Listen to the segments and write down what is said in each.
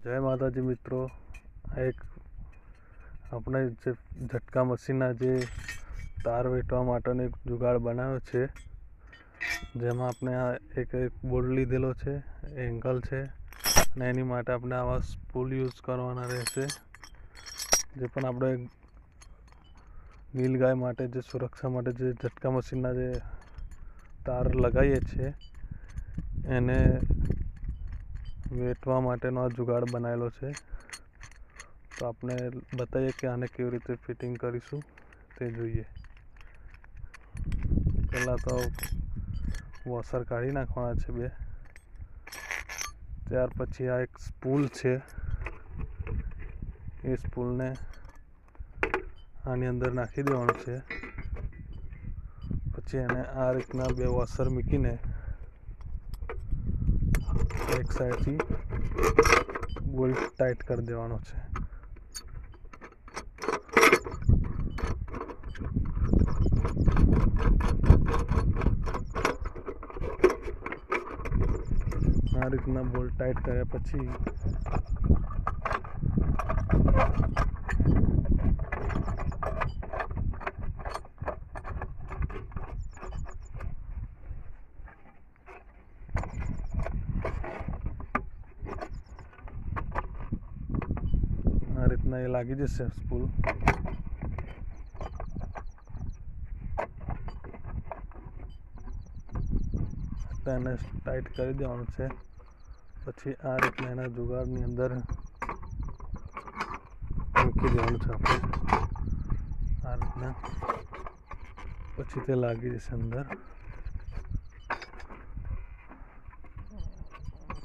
જય માતાજી મિત્રો, આ એક આપણે જે ઝટકા મશીનના જે તાર વેટવા માટેનો એક જુગાડ બનાવ્યો છે, જેમાં આપણે આ એક બોર્ડ લીધેલો છે, એંગલ છે અને એની માટે આપણે આવા સ્પૂલ યુઝ કરવાના રહેશે. જે પણ આપણે નીલગાય માટે જે સુરક્ષા માટે જે ઝટકા મશીનના જે તાર લગાવીએ છીએ એને વેટવા માટેનો આ જુગાડ બનાવેલો છે. તો આપણે બતાવીએ કે આને કેવી રીતે ફિટિંગ કરીશું તે જોઈએ. પહેલાં તો વોશર કાઢી નાખવાના છે બે. ત્યાર પછી આ એક સ્પૂલ છે, એ સ્પૂલને આની અંદર નાખી દેવાનું છે. પછી એને આ રીતના બે વોશર મૂકીને એક સાઈડથી બોલ્ટ ટાઈટ કરી દેવાનો છે. આ રીતના બોલ્ટ ટાઈટ કર્યા પછી આ રીતના એ લાગી જશે સ્પૂલ. એને ટાઈટ કરી દેવાનું છે. પછી આ રીતના એના જુગાડની અંદર મૂકી દેવાનું છે આપણે આ રીતના. પછી તે લાગી જશે અંદર.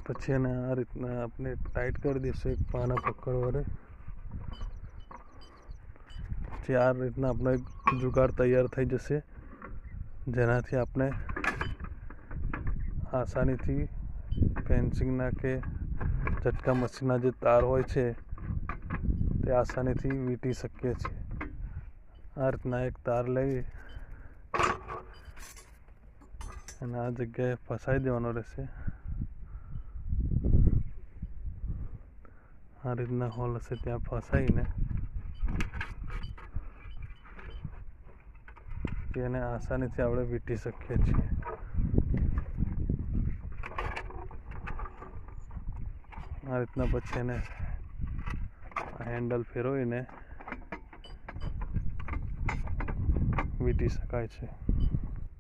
પછી એને આ રીતના આપણે ટાઈટ કરી દઈશું એક પાના પકડ વડે. પછી આ રીતના આપણો એક જુગાડ તૈયાર થઈ જશે, જેનાથી આપણે આસાનીથી ફેન્સિંગના કે ઝટકા મશીનના જે તાર હોય છે તે આસાનીથી વીંટી શકીએ છીએ. આ રીતના એક તાર લઈ અને આ જગ્યાએ ફસાઈ દેવાનો રહેશે. આ રીતના હોલ હશે ત્યાં ફસાઈને એને આસાનીથી આપણે વીંટી શકીએ છીએ. આ રીતના પછી એને હેન્ડલ ફેરવીને વીંટી શકાય છે.